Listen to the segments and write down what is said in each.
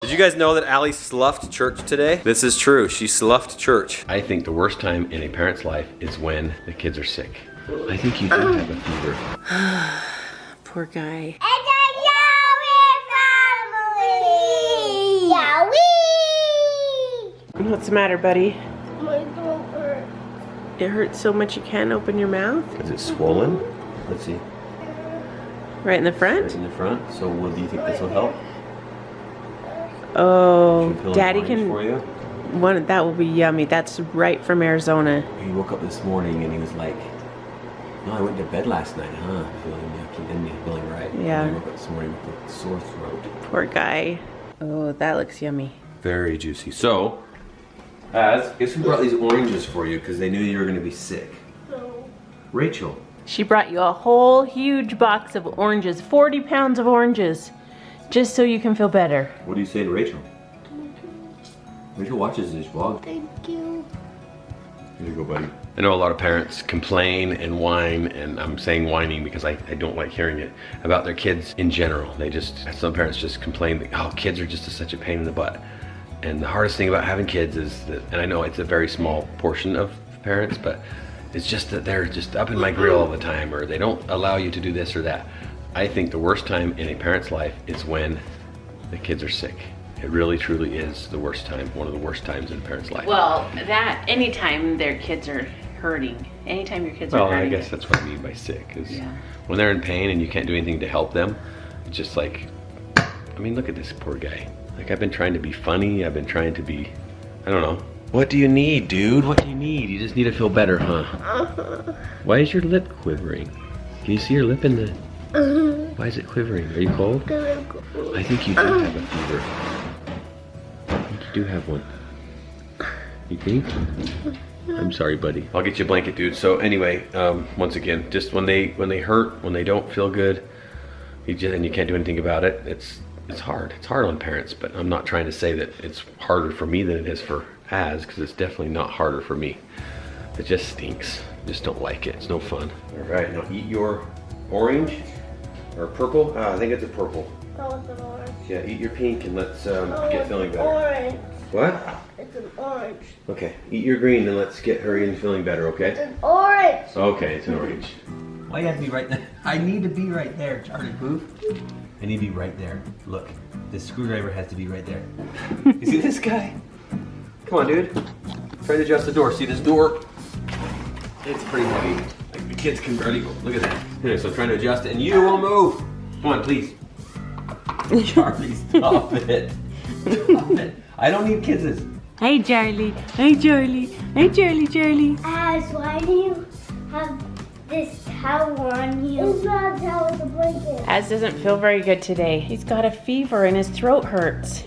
Did you guys know that Allie sloughed church today? This is true, she sloughed church. I think the worst time in a parent's life is when the kids are sick. I think you do have a fever. Poor guy. It's a Yawi family! Yawi! What's the matter, buddy? My throat hurts. It hurts so much you can't open your mouth? Is it swollen? Let's see. Right in the front? Right in the front. So do you think this will help? Oh, Should we fill in Daddy orange can. for you? That will be yummy. That's right from Arizona. He woke up this morning and he was like, "No, I went to bed last night, huh? Feeling yucky, didn't he? Feeling right." Yeah. And he woke up this morning with a sore throat. Poor guy. Oh, that looks yummy. Very juicy. So, guess who brought these oranges for you because they knew you were going to be sick? No. Rachel. She brought you a whole huge box of oranges, 40 pounds of oranges, just so you can feel better. What do you say to Rachel? Rachel watches this vlog. Thank you. Here you go, buddy. I know a lot of parents complain and whine, and I'm saying whining because I don't like hearing it, about their kids in general. Some parents just complain that, oh, kids are just such a pain in the butt. And the hardest thing about having kids is that, and I know it's a very small portion of parents, but it's just that they're just up in my grill all the time, or they don't allow you to do this or that. I think the worst time in a parent's life is when the kids are sick. It really, truly is the worst time, one of the worst times in a parent's life. Well, anytime their kids are hurting, anytime your kids are hurting. Well, I guess that's what I mean by sick, is Yeah. when they're in pain and you can't do anything to help them, it's just like, I mean, look at this poor guy. Like, I've been trying to be funny, I've been trying to be, I don't know. What do you need, dude? What do you need? You just need to feel better, huh? Why is your lip quivering? Can you see your lip in the... Why is it quivering? Are you cold? I think you do have a fever. I think you do have one. You think? I'm sorry, buddy. I'll get you a blanket, dude. So anyway, once again, just when they hurt, when they don't feel good, and you can't do anything about it, it's hard. It's hard on parents, but I'm not trying to say that it's harder for me than it is for Az, because it's definitely not harder for me. It just stinks. Just don't like it. It's no fun. All right, now eat your orange or purple. I think it's a purple. Oh, it's an orange. Yeah, eat your pink and let's get feeling better. Orange. What? It's an orange. Okay, eat your green and let's get her in feeling better, It's okay? an orange. Okay, it's an orange. Why you have to be right there? I need to be right there, Charlie Booth. I need to be right there. Look, this screwdriver has to be right there. You see this guy? Come on, dude. Try to adjust the door. See this door? It's pretty heavy. Like, the kids can barely go. Look at that. Here, so I'm trying to adjust it and you will move. Come on, please. Charlie, stop it. Stop it. I don't need kisses. Hey, Charlie. Hey, Charlie. Hey, Charlie. Az, why do you have this towel on you? It's not a towel, it's a blanket. Az doesn't feel very good today. He's got a fever and his throat hurts.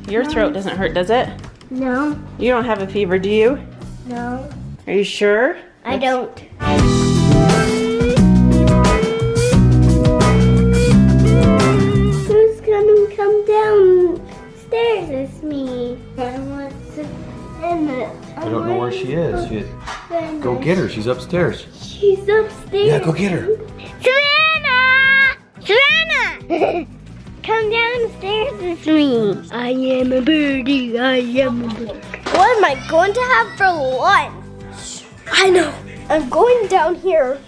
Your throat doesn't hurt, does it? No, You don't have a fever, do you? no, Are you sure? I don't. Who's gonna come downstairs with me? I want to finish. I don't know where she is. Go get her. She's upstairs. She's upstairs. Yeah, go get her. Savannah! Savannah! Come downstairs with me. I am a birdie. I am a bird. What am I going to have for lunch? I know. I'm going down here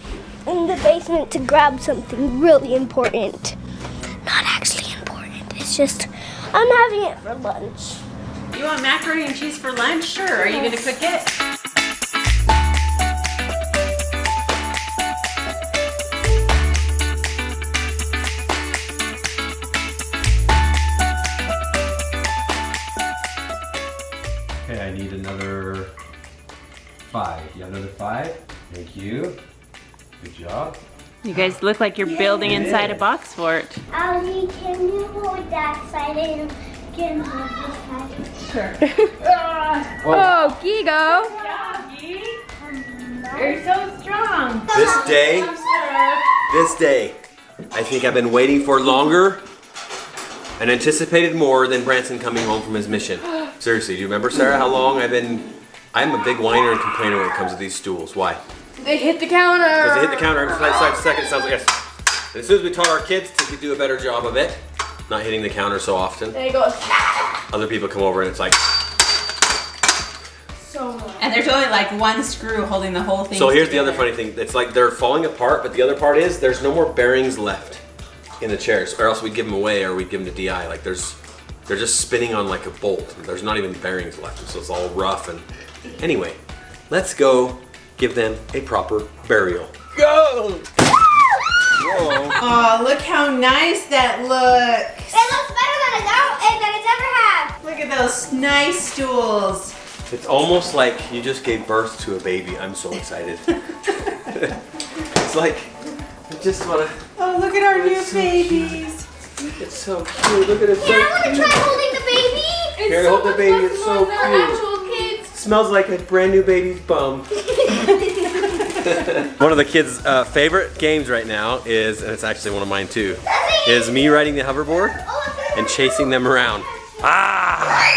in the basement to grab something really important. Not actually important. It's just I'm having it for lunch. You want macaroni and cheese for lunch? Sure. Are you going to cook it? Okay, I need another 5. You have another 5? Thank you. Good job. You guys look like you're building inside a box fort. Allie, can you hold that side and can hold this side? Sure. Oh, Gigo. You're so strong. This day, I think I've been waiting for longer and anticipated more than Branson coming home from his mission. Seriously, do you remember, Sarah, how long I'm a big whiner and complainer when it comes to these stools. Why? They hit the counter. Because they hit the counter every 5 seconds, sounds like yes. And as soon as we taught our kids to do a better job of it, not hitting the counter so often. There you go. Other people come over and it's like. So much. And there's only like one screw holding the whole thing. So here's the other funny thing. It's like they're falling apart, but the other part is there's no more bearings left in the chairs, or else we'd give them away or we'd give them to DI. Like they're just spinning on like a bolt. There's not even bearings left, so it's all rough. And anyway, let's go give them a proper burial. Go! Whoa. Oh, look how nice that looks. It looks better than it's ever had. Look at those nice stools. It's almost like you just gave birth to a baby. I'm so excited. It's like, I just want to. Oh, look at our new babies. It's so cute. Look at it. Yeah, I want to try holding the baby. Here, hold the baby. It's so cute. Smells like a brand new baby's bum. One of the kids' favorite games right now is, and it's actually one of mine too, is me riding the hoverboard and chasing them around. Ah!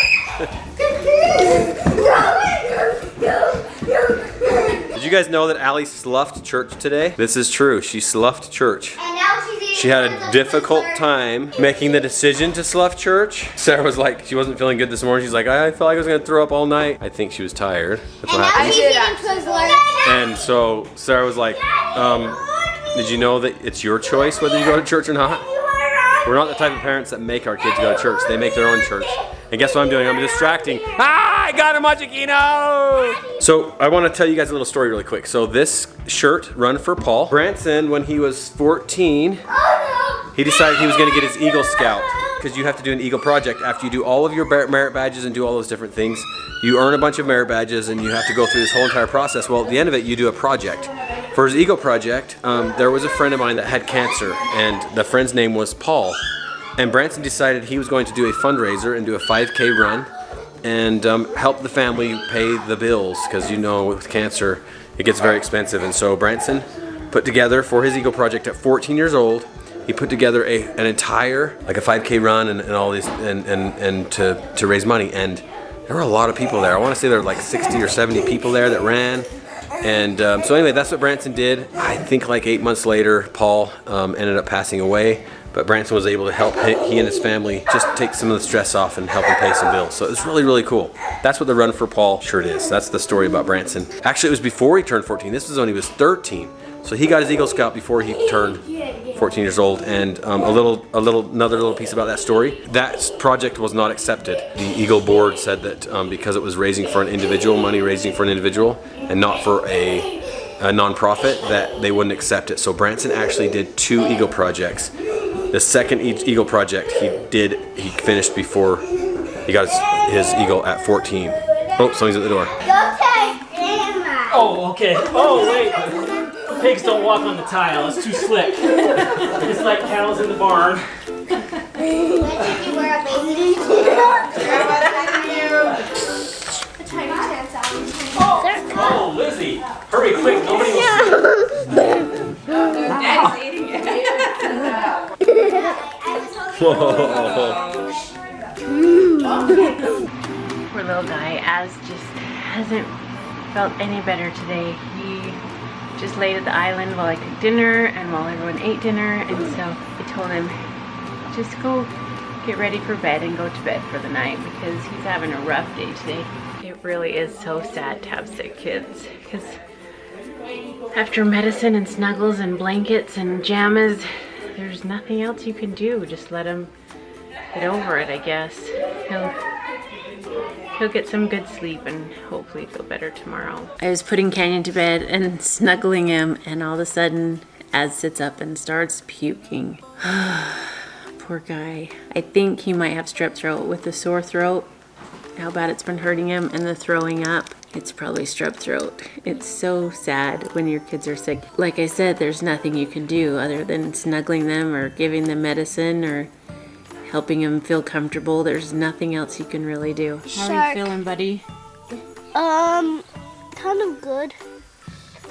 Did you guys know that Allie sloughed church today? This is true. She sloughed church. And now she's eating. She had a difficult time making the decision to slough church. Sarah was like, she wasn't feeling good this morning. She's like, I felt like I was gonna throw up all night. I think she was tired. That's what And now happened. she's eating Twizzlers. And so Sarah was like, did you know that it's your choice whether you go to church or not? We're not the type of parents that make our kids go to church. They make their own church. And guess what I'm doing? I'm distracting. Ah, I got a Machikino! So I want to tell you guys a little story really quick. So this shirt, Run for Paul. Branson, when he was 14, he decided he was going to get his Eagle Scout. Because you have to do an Eagle project. After you do all of your merit badges and do all those different things, you earn a bunch of merit badges and you have to go through this whole entire process. Well, at the end of it, you do a project. For his Eagle project, there was a friend of mine that had cancer, and the friend's name was Paul. And Branson decided he was going to do a fundraiser and do a 5K run and help the family pay the bills, because you know with cancer it gets very expensive. And so Branson put together for his Eagle project at 14 years old, he put together an entire, like a 5K run and all these, and to raise money. And there were a lot of people there. I want to say there were like 60 or 70 people there that ran. And so anyway, that's what Branson did. I think like 8 months later, Paul ended up passing away. But Branson was able to help he and his family just take some of the stress off and help him pay some bills. So it was really, really cool. That's what the Run for Paul shirt is. That's the story about Branson. Actually, it was before he turned 14. This was when he was 13. So he got his Eagle Scout before he turned 14 years old. And another little piece about that story. That project was not accepted. The Eagle board said that because it was raising for an individual, money raising for an individual, and not for a non-profit, that they wouldn't accept it. So Branson actually did 2 Eagle projects. The second Eagle project he finished before he got his Eagle at 14. Oh, somebody's at the door. Go take Grandma. Oh, okay. Oh, wait. Pigs don't walk on the tile. It's too slick. It's like cows in the barn. Did you wear a baby? Oh, Lizzie. Hurry, quick. Nobody will see. Daddy's eating it. Poor little guy, Az just hasn't felt any better today. He just laid at the island while I cooked dinner and while everyone ate dinner, and so I told him, just go get ready for bed and go to bed for the night because he's having a rough day today. It really is so sad to have sick kids, because after medicine and snuggles and blankets and jammas, there's nothing else you can do. Just let him get over it, I guess. He'll get some good sleep and hopefully feel better tomorrow. I was putting Canyon to bed and snuggling him, and all of a sudden Az sits up and starts puking. Poor guy. I think he might have strep throat with the sore throat. How bad it's been hurting him, and the throwing up. It's probably strep throat. It's so sad when your kids are sick. Like I said, there's nothing you can do other than snuggling them or giving them medicine or helping them feel comfortable. There's nothing else you can really do. How are you feeling, buddy? Kind of good.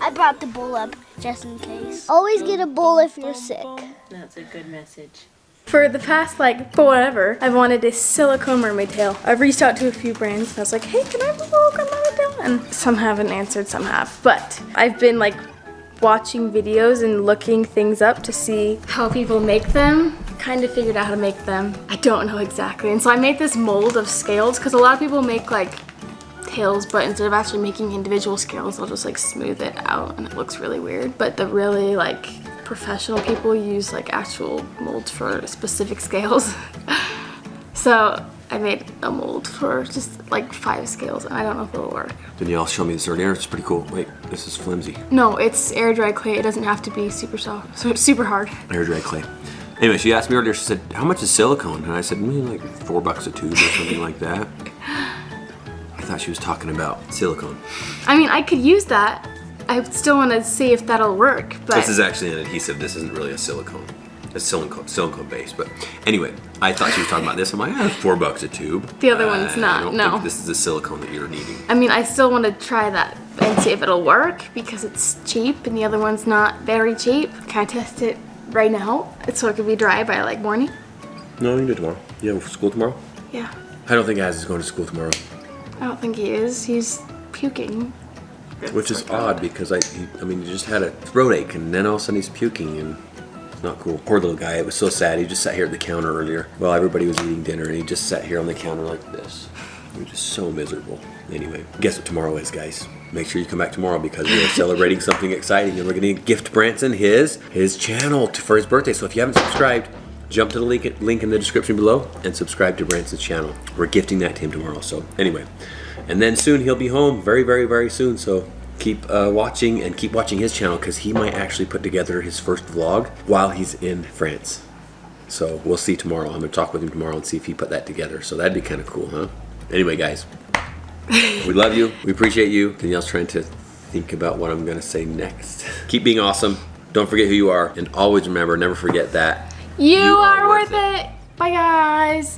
I brought the bowl up just in case. Always get a bowl if you're sick. That's a good message. For the past, for whatever, I've wanted a silicone mermaid tail. I've reached out to a few brands and I was like, hey, can I have a silicone mermaid tail? And some haven't answered, some have. But I've been watching videos and looking things up to see how people make them, kind of figured out how to make them. I don't know exactly. And so I made this mold of scales because a lot of people make like tails, but instead of actually making individual scales, they'll just like smooth it out and it looks really weird. But the really like professional people use like actual molds for specific scales. So I made a mold for just like 5 scales and I don't know if it'll work. Danielle, show me this earlier. It's pretty cool. Wait, this is flimsy. No, it's air dry clay. It doesn't have to be super soft, so it's super hard. Air dry clay. Anyway, she asked me earlier, she said, how much is silicone? And I said, like $4 a tube or something like that. I thought she was talking about silicone. I mean, I could use that. I still want to see if that'll work, but... This is actually an adhesive. This isn't really a silicone. It's silicone based. But anyway, I thought she was talking about this. I'm like, $4 a tube. The other one's not, I don't no. think this is a silicone that you're needing. I mean, I still want to try that and see if it'll work because it's cheap and the other one's not very cheap. Can I test it right now so it could be dry by like morning? No, you can do it tomorrow. You have school tomorrow? Yeah. I don't think Az is going to school tomorrow. I don't think he is. He's puking. Which is odd because he just had a throat ache and then all of a sudden he's puking and it's not cool. Poor little guy. It was so sad. He just sat here at the counter earlier while everybody was eating dinner and he just sat here on the counter like this. He was just so miserable. Anyway, guess what tomorrow is, guys? Make sure you come back tomorrow because we are celebrating something exciting and we're going to gift Branson his channel for his birthday. So if you haven't subscribed, jump to the link in the description below and subscribe to Branson's channel. We're gifting that to him tomorrow. So anyway, and then soon he'll be home very, very, very soon. So keep watching and keep watching his channel because he might actually put together his first vlog while he's in France. So we'll see tomorrow. I'm going to talk with him tomorrow and see if he put that together. So that'd be kind of cool, huh? Anyway, guys, we love you. We appreciate you. Danielle's trying to think about what I'm going to say next. Keep being awesome. Don't forget who you are. And always remember, never forget that You are worth it. Bye, guys.